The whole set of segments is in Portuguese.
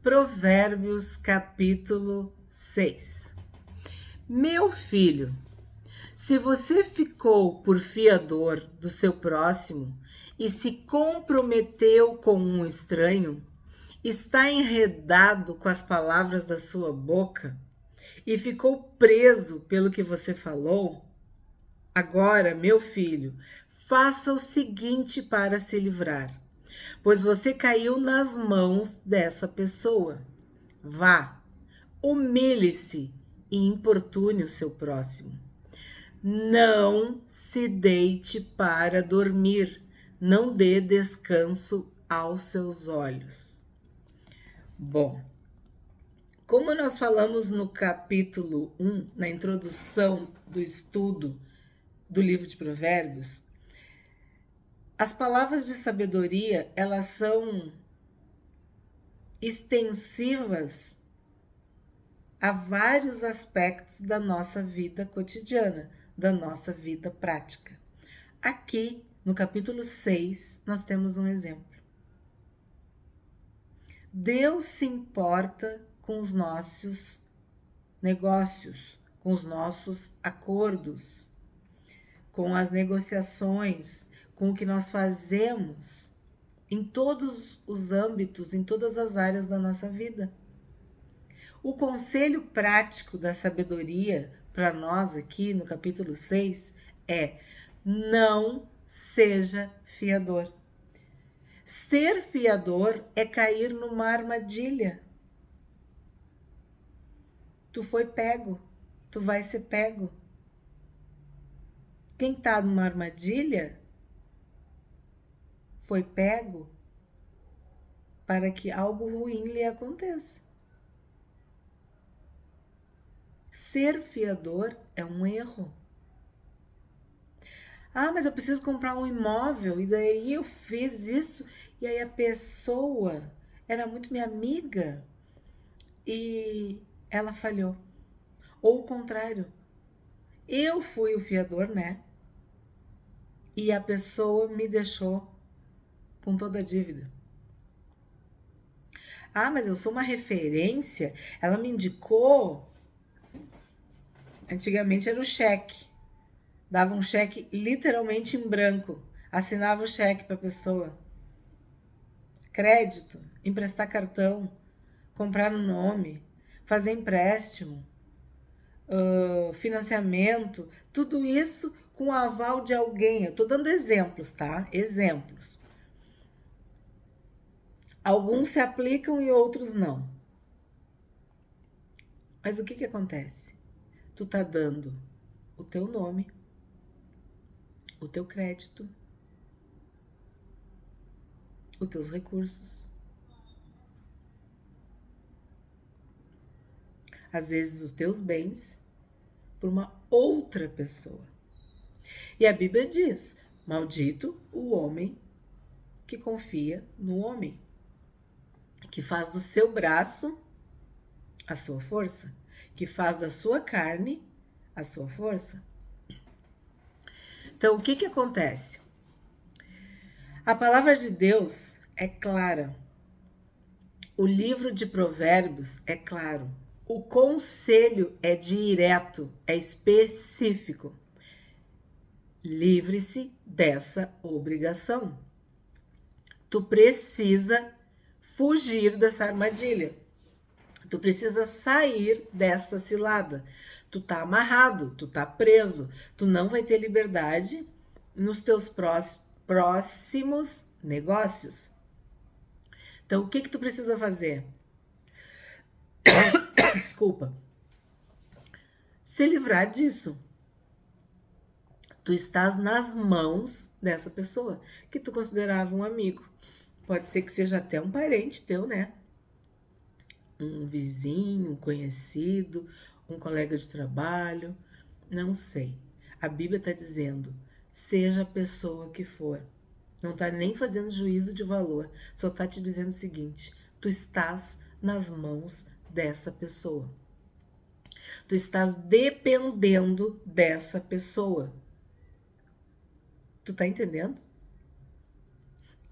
Provérbios capítulo 6. Meu filho, se você ficou por fiador do seu próximo e se comprometeu com um estranho, está enredado com as palavras da sua boca e ficou preso pelo que você falou, agora, meu filho, faça o seguinte para se livrar, pois você caiu nas mãos dessa pessoa. Vá, humilhe-se e importune o seu próximo. Não se deite para dormir, não dê descanso aos seus olhos. Bom, como nós falamos no capítulo 1, na introdução do estudo do livro de Provérbios, as palavras de sabedoria, elas são extensivas a vários aspectos da nossa vida cotidiana, da nossa vida prática. Aqui, no capítulo 6, nós temos um exemplo. Deus se importa com os nossos negócios, com os nossos acordos, com as negociações, com o que nós fazemos em todos os âmbitos, em todas as áreas da nossa vida. O conselho prático da sabedoria para nós aqui no capítulo 6 é: não seja fiador. Ser fiador é cair numa armadilha. Tu foi pego, tu vai ser pego. Quem está numa armadilha foi pego para que algo ruim lhe aconteça. Ser fiador é um erro. Ah, mas eu preciso comprar um imóvel e daí eu fiz isso e aí a pessoa era muito minha amiga e ela falhou. Ou o contrário, eu fui o fiador, né? E a pessoa me deixou com toda a dívida. Ah, mas eu sou uma referência, ela me indicou. Antigamente era o cheque. Dava um cheque literalmente em branco. Assinava o cheque para a pessoa. Crédito, emprestar cartão, comprar no nome, fazer empréstimo, financiamento, tudo isso com o aval de alguém. Eu estou dando exemplos, tá? Exemplos. Alguns se aplicam e outros não. Mas o que acontece? Tu tá dando o teu nome, o teu crédito, os teus recursos, às vezes os teus bens, por uma outra pessoa. E a Bíblia diz: maldito o homem que confia no homem, que faz do seu braço a sua força, que faz da sua carne a sua força. Então, o que acontece? A palavra de Deus é clara. O livro de Provérbios é claro. O conselho é direto, é específico. Livre-se dessa obrigação. Tu precisa fugir dessa armadilha. Tu precisa sair dessa cilada. Tu tá amarrado, tu tá preso. Tu não vai ter liberdade nos teus próximos negócios. Então, o que tu precisa fazer? Desculpa. Se livrar disso. Tu estás nas mãos dessa pessoa que tu considerava um amigo. Pode ser que seja até um parente teu, né? Um vizinho, um conhecido, um colega de trabalho, não sei. A Bíblia está dizendo, seja a pessoa que for. Não está nem fazendo juízo de valor, só está te dizendo o seguinte: tu estás nas mãos dessa pessoa. Tu estás dependendo dessa pessoa. Tu tá entendendo?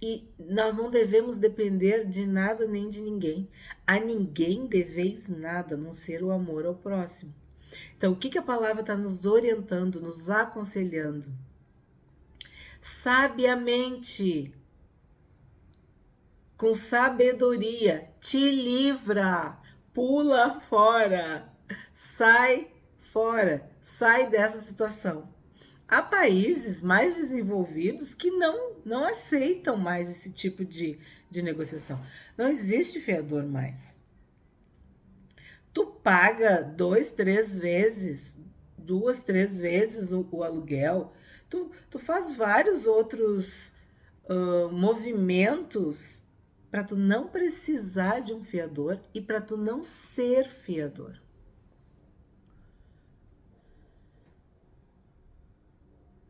E nós não devemos depender de nada nem de ninguém. A ninguém deveis nada, a não ser o amor ao próximo. Então, o que a palavra está nos orientando, nos aconselhando? Sabiamente, com sabedoria, te livra, pula fora, sai fora, sai dessa situação. Há países mais desenvolvidos que não aceitam mais esse tipo de negociação. Não existe fiador mais. Tu paga 2, 3 vezes, 2, 3 vezes o aluguel. Tu faz vários outros movimentos para tu não precisar de um fiador e para tu não ser fiador.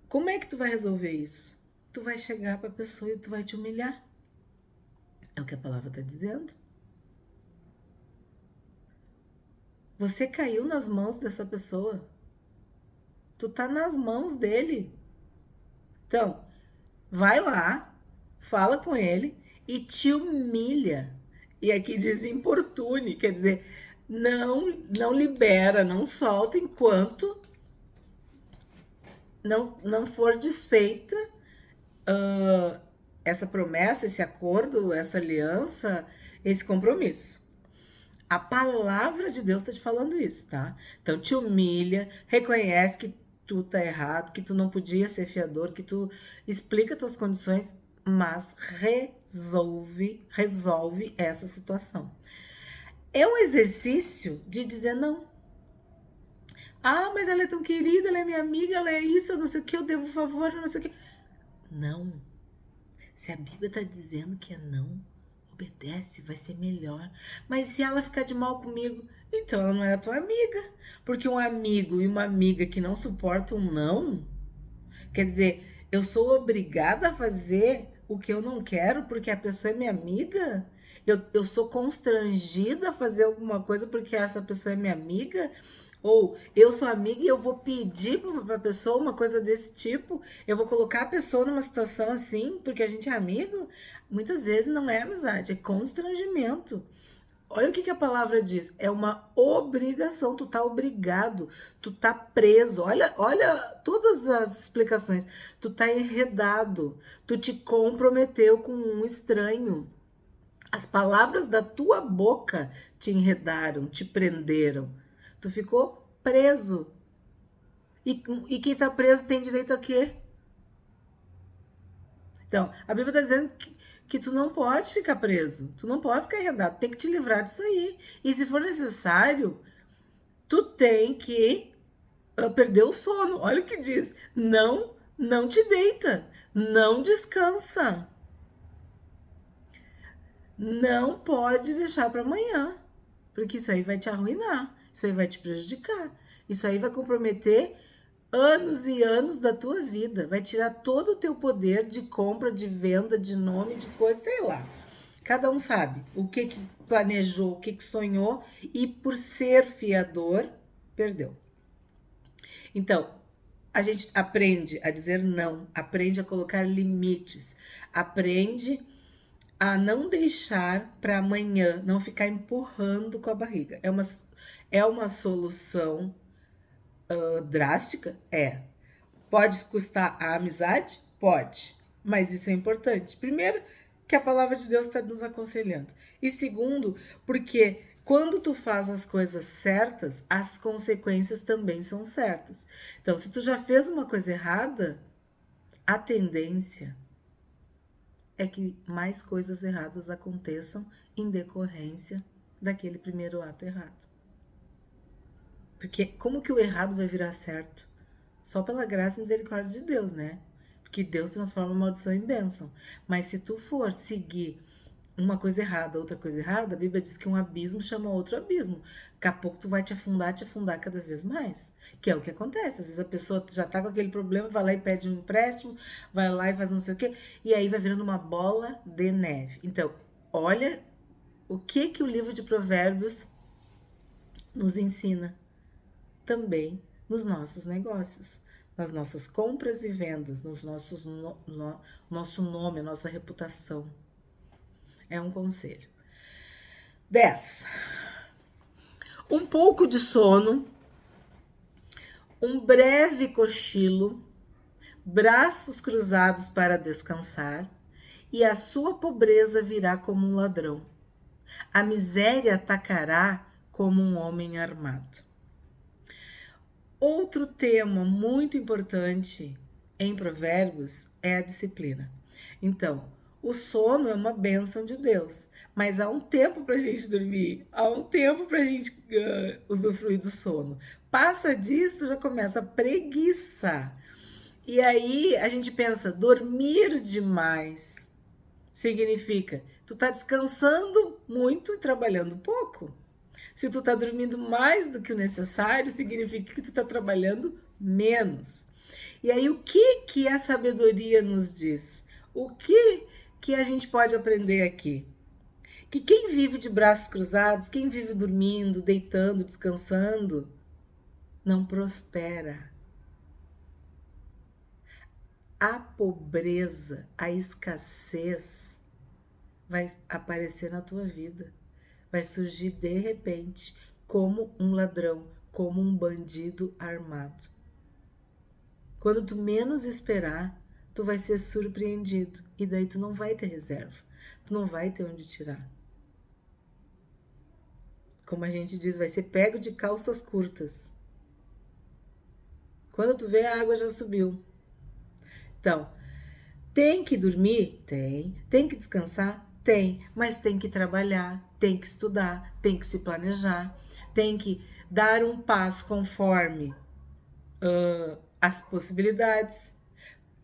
Como é que tu vai resolver isso? Tu vai chegar para a pessoa e tu vai te humilhar. É o que a palavra está dizendo. Você caiu nas mãos dessa pessoa. Tu tá nas mãos dele. Então, vai lá, fala com ele e te humilha. E aqui diz importune, quer dizer, não libera, não solta enquanto não for desfeita essa promessa, esse acordo, essa aliança, esse compromisso. A palavra de Deus está te falando isso, tá? Então te humilha, reconhece que tu tá errado, que tu não podia ser fiador, que tu explica tuas condições, mas resolve essa situação. É um exercício de dizer não. Ah, mas ela é tão querida, ela é minha amiga, ela é isso, eu não sei o que, eu devo favor, eu não sei o que. Não. Se a Bíblia está dizendo que é não, obedece, vai ser melhor. Mas se ela ficar de mal comigo, então ela não é tua amiga. Porque um amigo e uma amiga que não suportam um não, quer dizer, eu sou obrigada a fazer o que eu não quero porque a pessoa é minha amiga? Eu sou constrangida a fazer alguma coisa porque essa pessoa é minha amiga? Ou eu sou amiga e eu vou pedir para a pessoa uma coisa desse tipo? Eu vou colocar a pessoa numa situação assim porque a gente é amigo? Muitas vezes não é amizade, é constrangimento. Olha o que a palavra diz. É uma obrigação. Tu tá obrigado. Tu tá preso. Olha todas as explicações. Tu tá enredado. Tu te comprometeu com um estranho. As palavras da tua boca te enredaram, te prenderam. Tu ficou preso. E quem tá preso tem direito a quê? Então, a Bíblia está dizendo que tu não pode ficar preso, tu não pode ficar enredado, tu tem que te livrar disso aí. E se for necessário, tu tem que perder o sono. Olha o que diz: não te deita, não descansa. Não pode deixar para amanhã, porque isso aí vai te arruinar, isso aí vai te prejudicar, isso aí vai comprometer anos e anos da tua vida, vai tirar todo o teu poder de compra, de venda, de nome, de coisa, sei lá. Cada um sabe o que planejou, o que sonhou e por ser fiador, perdeu. Então, a gente aprende a dizer não, aprende a colocar limites, aprende a não deixar para amanhã, não ficar empurrando com a barriga. É uma solução drástica? É. Pode custar a amizade? Pode. Mas isso é importante. Primeiro, que a palavra de Deus está nos aconselhando. E segundo, porque quando tu faz as coisas certas, as consequências também são certas. Então, se tu já fez uma coisa errada, a tendência é que mais coisas erradas aconteçam em decorrência daquele primeiro ato errado. Porque como que o errado vai virar certo? Só pela graça e misericórdia de Deus, né? Porque Deus transforma a maldição em bênção. Mas se tu for seguir uma coisa errada, outra coisa errada, a Bíblia diz que um abismo chama outro abismo. Daqui a pouco tu vai te afundar cada vez mais. Que é o que acontece. Às vezes a pessoa já tá com aquele problema, vai lá e pede um empréstimo, vai lá e faz não sei o quê, e aí vai virando uma bola de neve. Então, olha o que o livro de Provérbios nos ensina também nos nossos negócios. nas nossas compras e vendas, nos nosso nome, nossa reputação. É um conselho. 10. Um pouco de sono, um breve cochilo, braços cruzados para descansar, e a sua pobreza virá como um ladrão. A miséria atacará como um homem armado. Outro tema muito importante em Provérbios é a disciplina. Então, o sono é uma bênção de Deus, mas há um tempo para a gente dormir, há um tempo para a gente usufruir do sono. Passa disso, já começa a preguiça. E aí a gente pensa, dormir demais significa tu tá descansando muito e trabalhando pouco. Se tu tá dormindo mais do que o necessário, significa que tu tá trabalhando menos. E aí o que a sabedoria nos diz? O que a gente pode aprender aqui? Que quem vive de braços cruzados, quem vive dormindo, deitando, descansando, não prospera. A pobreza, a escassez vai aparecer na tua vida. Vai surgir de repente, como um ladrão, como um bandido armado. Quando tu menos esperar, tu vai ser surpreendido. E daí tu não vai ter reserva. Tu não vai ter onde tirar. Como a gente diz, vai ser pego de calças curtas. Quando tu vê, a água já subiu. Então, tem que dormir? Tem. Tem que descansar? Tem. Mas tem que trabalhar, tem que estudar, tem que se planejar, tem que dar um passo conforme as possibilidades.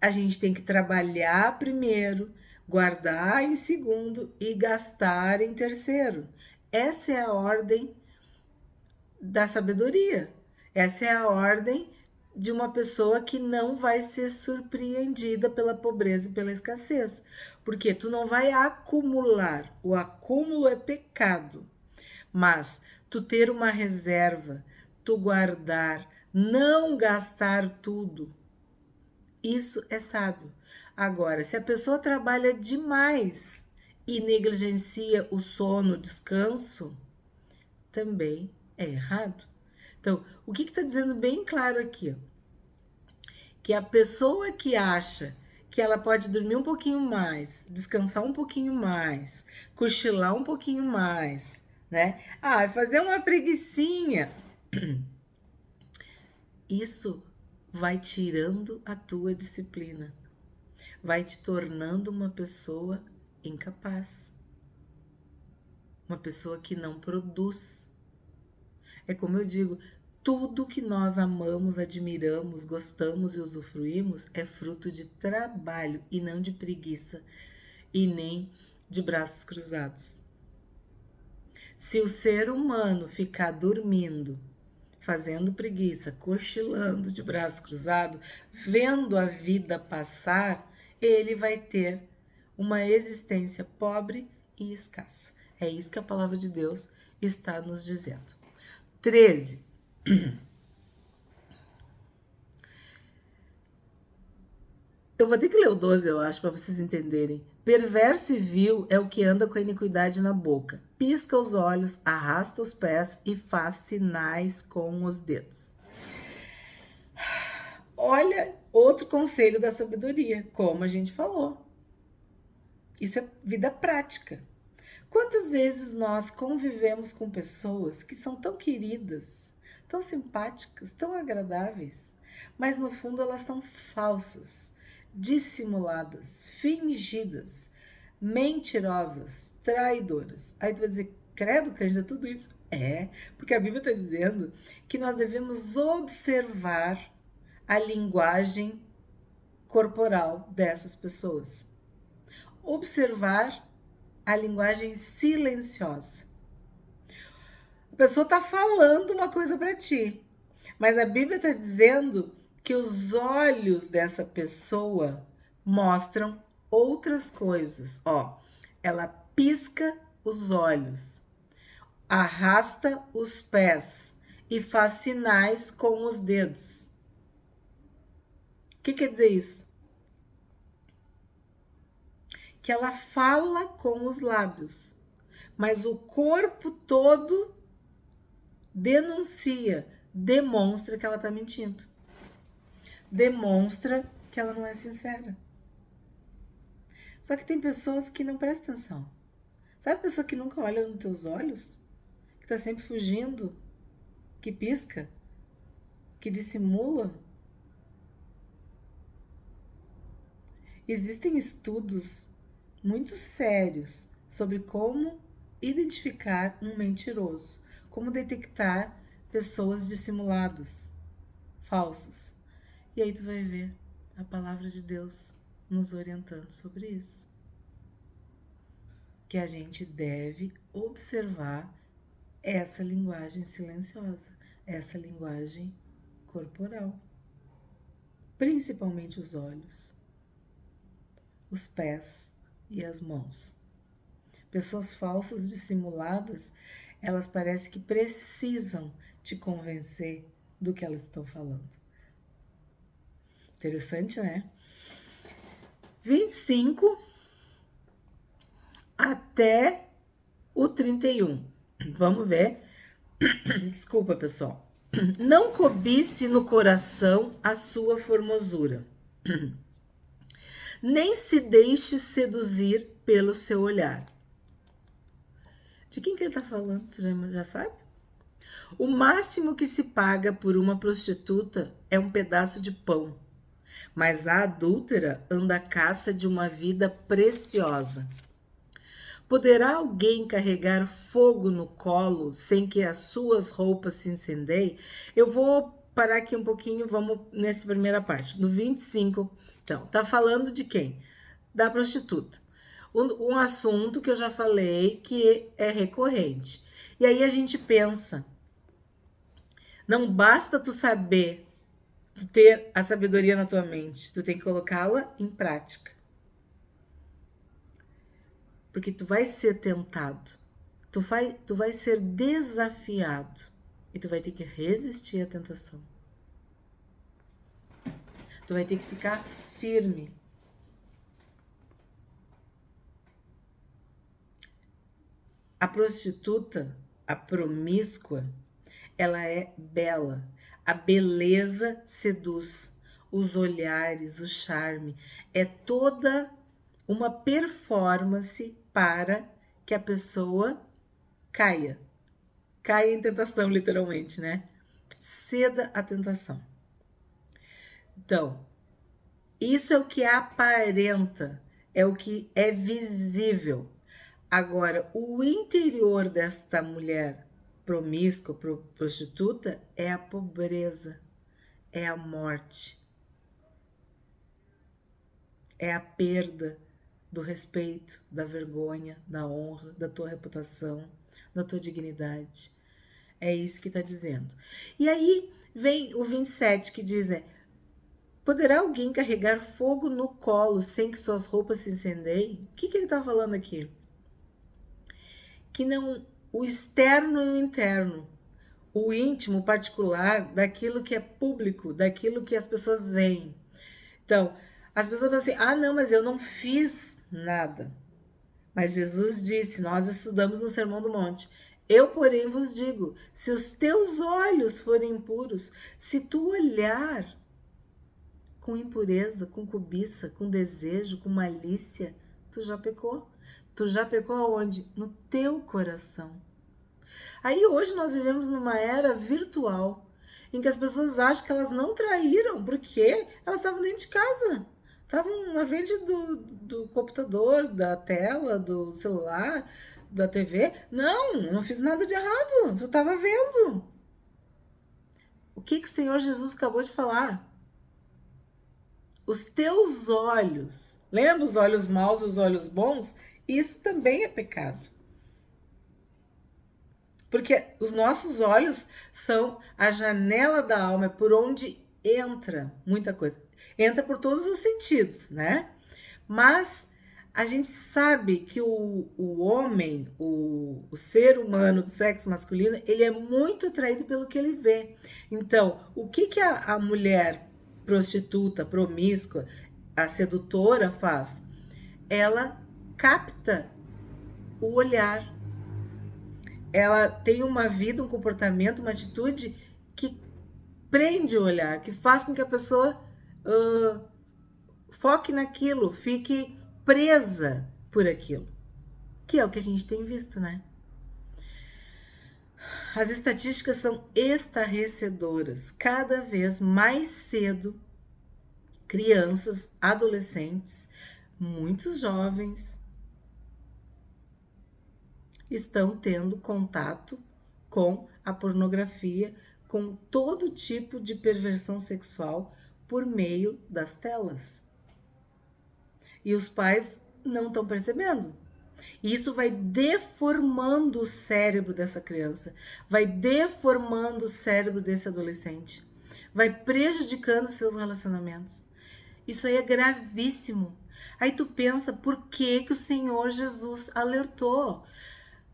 A gente tem que trabalhar primeiro, guardar em segundo e gastar em terceiro. Essa é a ordem da sabedoria. Essa é a ordem de uma pessoa que não vai ser surpreendida pela pobreza e pela escassez. Porque tu não vai acumular. O acúmulo é pecado. Mas tu ter uma reserva, tu guardar, não gastar tudo, isso é sábio. Agora, se a pessoa trabalha demais e negligencia o sono, o descanso, também é errado. Então, o que está dizendo bem claro aqui? Que a pessoa que acha que ela pode dormir um pouquinho mais, descansar um pouquinho mais, cochilar um pouquinho mais, né? Ah, fazer uma preguicinha. Isso vai tirando a tua disciplina, vai te tornando uma pessoa incapaz, uma pessoa que não produz. É como eu digo, tudo que nós amamos, admiramos, gostamos e usufruímos é fruto de trabalho e não de preguiça e nem de braços cruzados. Se o ser humano ficar dormindo, fazendo preguiça, cochilando de braço cruzado, vendo a vida passar, ele vai ter uma existência pobre e escassa. É isso que a palavra de Deus está nos dizendo. 13. Eu vou ter que ler o 12, eu acho, para vocês entenderem. Perverso e vil é o que anda com a iniquidade na boca. Pisca os olhos, arrasta os pés e faz sinais com os dedos. Olha, outro conselho da sabedoria, como a gente falou. Isso é vida prática. Quantas vezes nós convivemos com pessoas que são tão queridas, tão simpáticas, tão agradáveis, mas no fundo elas são falsas, dissimuladas, fingidas, mentirosas, traidoras. Aí tu vai dizer, credo, Cândida, tudo isso? É, porque a Bíblia está dizendo que nós devemos observar a linguagem corporal dessas pessoas. Observar a linguagem silenciosa. A pessoa está falando uma coisa para ti, mas a Bíblia está dizendo que os olhos dessa pessoa mostram outras coisas. Ó, ela pisca os olhos, arrasta os pés e faz sinais com os dedos. O que quer dizer isso? Que ela fala com os lábios, mas o corpo todo denuncia, demonstra que ela está mentindo. Demonstra que ela não é sincera. Só que tem pessoas que não prestam atenção. Sabe a pessoa que nunca olha nos teus olhos? Que tá sempre fugindo? Que pisca? Que dissimula? Existem estudos muito sérios sobre como identificar um mentiroso, como detectar pessoas dissimuladas, falsas. E aí tu vai ver a palavra de Deus nos orientando sobre isso. Que a gente deve observar essa linguagem silenciosa, essa linguagem corporal. Principalmente os olhos, os pés e as mãos. Pessoas falsas, dissimuladas, elas parecem que precisam te convencer do que elas estão falando. Interessante, né? 25 até o 31. Vamos ver. Desculpa, pessoal. Não cobice no coração a sua formosura. Nem se deixe seduzir pelo seu olhar. De quem que ele tá falando? Você já sabe? O máximo que se paga por uma prostituta é um pedaço de pão. Mas a adúltera anda à caça de uma vida preciosa. Poderá alguém carregar fogo no colo sem que as suas roupas se incendeiem? Eu vou parar aqui um pouquinho, vamos nessa primeira parte. No 25, então, tá falando de quem? Da prostituta. Um assunto que eu já falei que é recorrente. E aí a gente pensa, não basta tu saber, tu ter a sabedoria na tua mente, tu tem que colocá-la em prática. Porque tu vai ser tentado, tu vai ser desafiado e tu vai ter que resistir à tentação. Tu vai ter que ficar firme. A prostituta, a promíscua, ela é bela. A beleza seduz, os olhares, o charme. É toda uma performance para que a pessoa caia. Caia em tentação, literalmente, né? Ceda à tentação. Então, isso é o que aparenta, é o que é visível. Agora, o interior desta mulher promíscua, prostituta, é a pobreza, é a morte, é a perda do respeito, da vergonha, da honra, da tua reputação, da tua dignidade. É isso que está dizendo. E aí vem o 27 que diz, poderá alguém carregar fogo no colo sem que suas roupas se incendeiem? O que ele está falando aqui? Que não, o externo e o interno, o íntimo, o particular, daquilo que é público, daquilo que as pessoas veem. Então, as pessoas falam assim, não, mas eu não fiz nada. Mas Jesus disse, nós estudamos no Sermão do Monte, eu, porém, vos digo, se os teus olhos forem impuros, se tu olhar com impureza, com cobiça, com desejo, com malícia, tu já pecou. Tu já pecou aonde? No teu coração. Aí hoje nós vivemos numa era virtual, em que as pessoas acham que elas não traíram, porque elas estavam dentro de casa. Estavam na frente do computador, da tela, do celular, da TV. Não fiz nada de errado, eu estava vendo. O que o Senhor Jesus acabou de falar? Os teus olhos, lembra os olhos maus e os olhos bons? Isso também é pecado. Porque os nossos olhos são a janela da alma, é por onde entra muita coisa. Entra por todos os sentidos, né? Mas a gente sabe que o homem, o ser humano do sexo masculino, ele é muito atraído pelo que ele vê. Então, o que a mulher prostituta, promíscua, a sedutora faz? Ela capta o olhar. Ela tem uma vida, um comportamento, uma atitude que prende o olhar, que faz com que a pessoa foque naquilo, fique presa por aquilo. Que é o que a gente tem visto, né? As estatísticas são estarrecedoras. Cada vez mais cedo, crianças, adolescentes, muitos jovens estão tendo contato com a pornografia, com todo tipo de perversão sexual por meio das telas. E os pais não estão percebendo. E isso vai deformando o cérebro dessa criança, vai deformando o cérebro desse adolescente, vai prejudicando seus relacionamentos. Isso aí é gravíssimo. Aí tu pensa, por que que o Senhor Jesus alertou?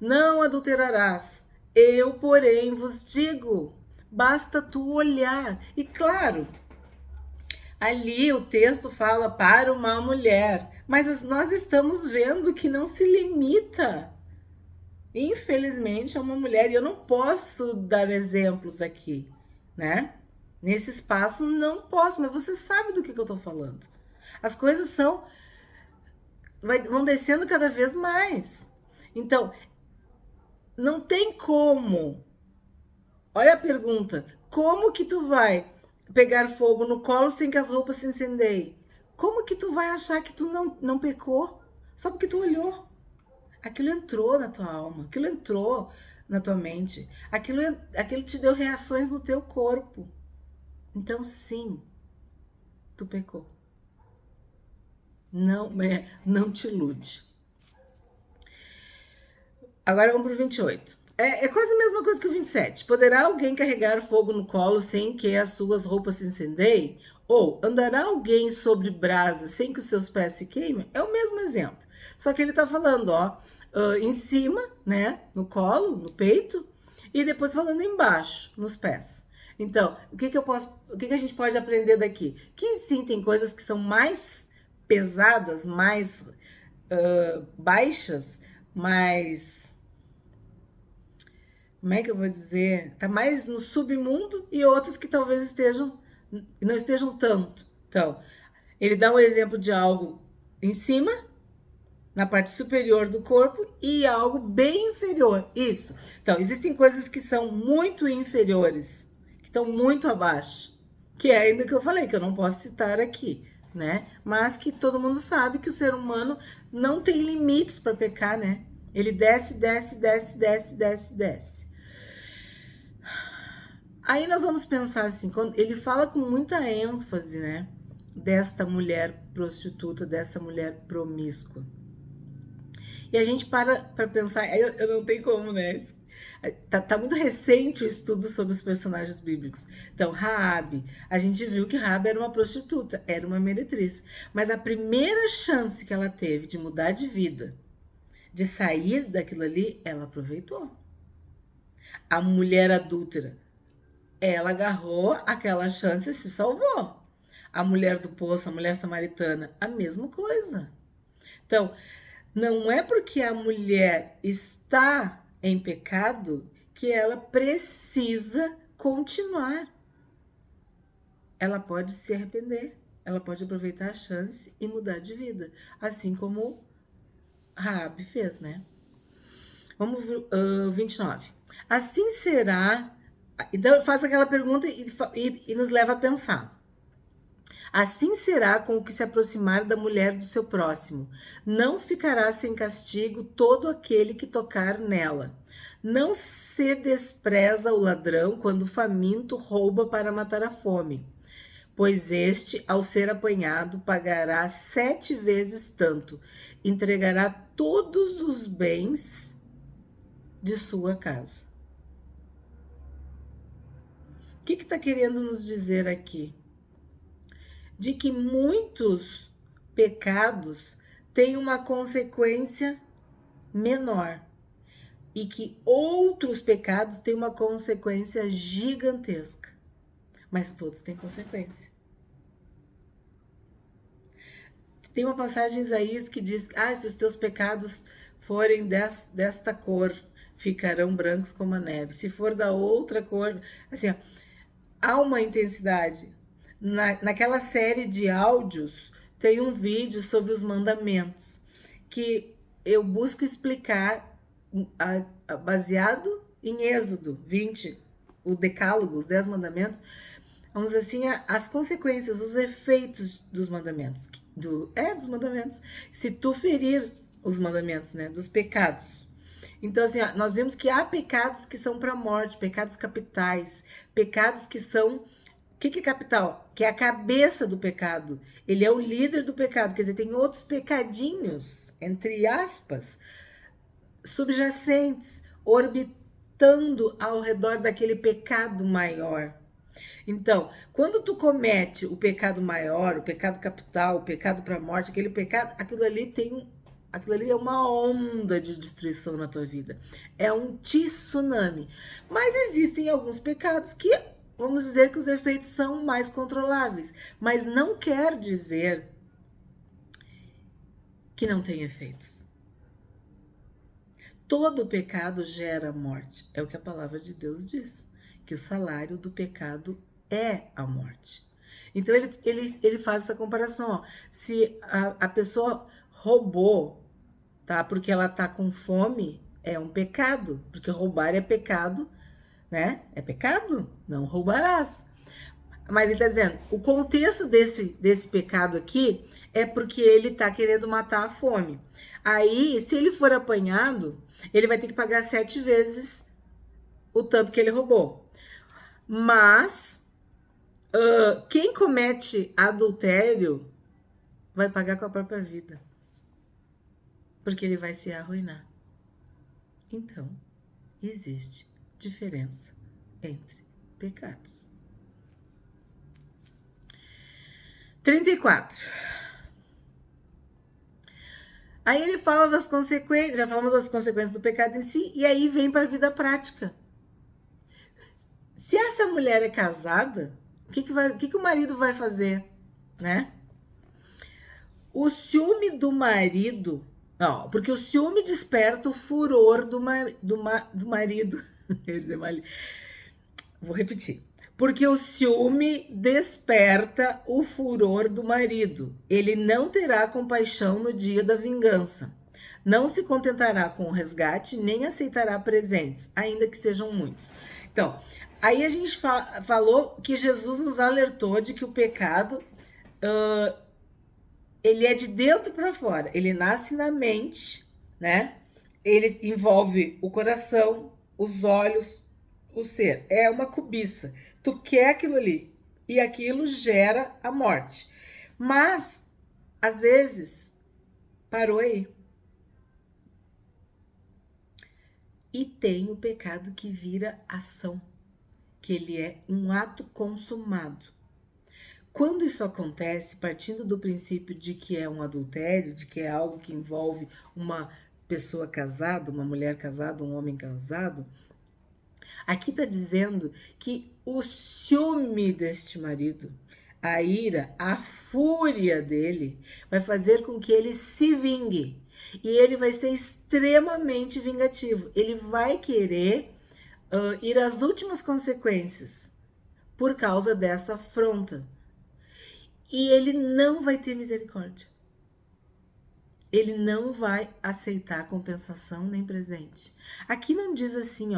Não adulterarás. Eu, porém, vos digo, basta tu olhar. E claro, ali o texto fala para uma mulher, mas nós estamos vendo que não se limita, infelizmente, a uma mulher. E eu não posso dar exemplos aqui, né? Nesse espaço não posso, mas você sabe do que eu tô falando. As coisas vão descendo cada vez mais. Então, não tem como. Olha a pergunta. Como que tu vai pegar fogo no colo sem que as roupas se incendiem? Como que tu vai achar que tu não pecou? Só porque tu olhou. Aquilo entrou na tua alma, aquilo entrou na tua mente, aquilo te deu reações no teu corpo. Então, sim, tu pecou. Não te ilude. Agora vamos pro 28. É quase a mesma coisa que o 27. Poderá alguém carregar fogo no colo sem que as suas roupas se incendiem? Ou andará alguém sobre brasa sem que os seus pés se queimem? É o mesmo exemplo. Só que ele tá falando, em cima, né? No colo, no peito, e depois falando embaixo, nos pés. Então, o que a gente pode aprender daqui? Que sim, tem coisas que são mais pesadas, mais baixas, mais... Como é que eu vou dizer? Tá mais no submundo, e outras que talvez não estejam tanto. Então, ele dá um exemplo de algo em cima, na parte superior do corpo, e algo bem inferior. Isso. Então, existem coisas que são muito inferiores, que estão muito abaixo, que é ainda que eu falei, que eu não posso citar aqui, né? Mas que todo mundo sabe que o ser humano não tem limites para pecar, né? Ele desce, desce, desce, desce, desce, desce. Aí nós vamos pensar assim, quando ele fala com muita ênfase, né? Desta mulher prostituta, dessa mulher promíscua. E a gente para pensar, eu não tenho como, né? Tá muito recente o estudo sobre os personagens bíblicos. Então, Raabe, a gente viu que Raabe era uma prostituta, era uma meretriz. Mas a primeira chance que ela teve de mudar de vida, de sair daquilo ali, ela aproveitou. A mulher adúltera, ela agarrou aquela chance e se salvou. A mulher do poço, a mulher samaritana, a mesma coisa. Então, não é porque a mulher está em pecado que ela precisa continuar. Ela pode se arrepender, ela pode aproveitar a chance e mudar de vida, assim como Raabe fez, né? Vamos pro 29. Assim será... Então, faz aquela pergunta e nos leva a pensar. Assim será com o que se aproximar da mulher do seu próximo. Não ficará sem castigo todo aquele que tocar nela. Não se despreza o ladrão quando faminto rouba para matar a fome, pois este, ao ser apanhado, pagará 7 vezes tanto, entregará todos os bens de sua casa. O que está querendo nos dizer aqui? De que muitos pecados têm uma consequência menor e que outros pecados têm uma consequência gigantesca, mas todos têm consequência. Tem uma passagem em Isaías que diz: se os teus pecados forem desta cor, ficarão brancos como a neve. Se for da outra cor, assim, ó, há uma intensidade. Naquela série de áudios, tem um vídeo sobre os mandamentos, que eu busco explicar baseado em Êxodo 20, o decálogo, os 10 mandamentos, vamos dizer assim, as consequências, os efeitos dos mandamentos, dos mandamentos, se tu ferir os mandamentos, né, dos pecados. Então, assim, nós vimos que há pecados que são para a morte, pecados capitais, pecados que são... O que é capital? Que é a cabeça do pecado. Ele é o líder do pecado, quer dizer, tem outros pecadinhos, entre aspas, subjacentes, orbitando ao redor daquele pecado maior. Então, quando tu comete o pecado maior, o pecado capital, o pecado para a morte, aquele pecado, aquilo ali é uma onda de destruição na tua vida. É um tsunami. Mas existem alguns pecados que, vamos dizer que os efeitos são mais controláveis. Mas não quer dizer que não tem efeitos. Todo pecado gera morte. É o que a palavra de Deus diz. Que o salário do pecado é a morte. Então ele faz essa comparação. Ó. Se a pessoa roubou, tá? Porque ela tá com fome, é um pecado. Porque roubar é pecado, né? É pecado, não roubarás. Mas ele tá dizendo, o contexto desse pecado aqui é porque ele tá querendo matar a fome. Aí, se ele for apanhado, ele vai ter que pagar 7 vezes o tanto que ele roubou. Mas quem comete adultério vai pagar com a própria vida. Porque ele vai se arruinar. Então, existe diferença entre pecados. 34. Aí ele fala das consequências, já falamos das consequências do pecado em si, e aí vem para a vida prática. Se essa mulher é casada, o que o marido vai fazer, né? O ciúme do marido, porque o ciúme desperta o furor do marido. Vou repetir. Porque o ciúme desperta o furor do marido. Ele não terá compaixão no dia da vingança. Não se contentará com o resgate, nem aceitará presentes, ainda que sejam muitos. Então, aí a gente falou que Jesus nos alertou de que o pecado, ele é de dentro para fora. Ele nasce na mente, né? Ele envolve o coração, os olhos, o ser. É uma cobiça. Tu quer aquilo ali. E aquilo gera a morte. Mas, às vezes, parou aí. E tem o pecado que vira ação. Que ele é um ato consumado. Quando isso acontece, partindo do princípio de que é um adultério, de que é algo que envolve uma pessoa casada, uma mulher casada, um homem casado, aqui está dizendo que o ciúme deste marido, a ira, a fúria dele, vai fazer com que ele se vingue. E ele vai ser extremamente vingativo. Ele vai querer ir às últimas consequências por causa dessa afronta. E ele não vai ter misericórdia. Ele não vai aceitar compensação nem presente. Aqui não diz assim,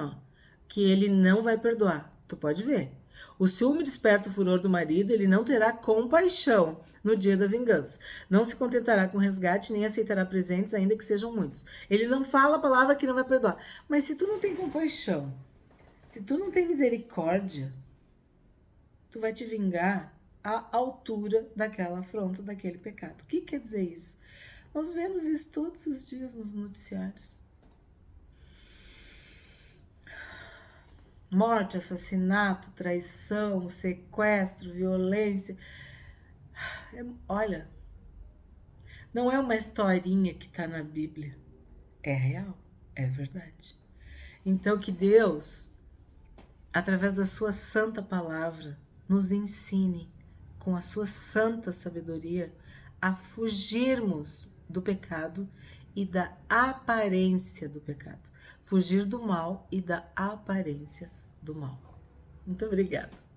que ele não vai perdoar. Tu pode ver. O ciúme desperta o furor do marido, ele não terá compaixão no dia da vingança. Não se contentará com resgate, nem aceitará presentes, ainda que sejam muitos. Ele não fala a palavra que não vai perdoar. Mas se tu não tem compaixão, se tu não tem misericórdia, tu vai te vingar à altura daquela afronta, daquele pecado. O que quer dizer isso? Nós vemos isso todos os dias nos noticiários. Morte, assassinato, traição, sequestro, violência. Olha, não é uma historinha que está na Bíblia. É real, é verdade. Então que Deus, através da sua santa palavra, nos ensine com a sua santa sabedoria a fugirmos do pecado e da aparência do pecado. Fugir do mal e da aparência do mal. Muito obrigada.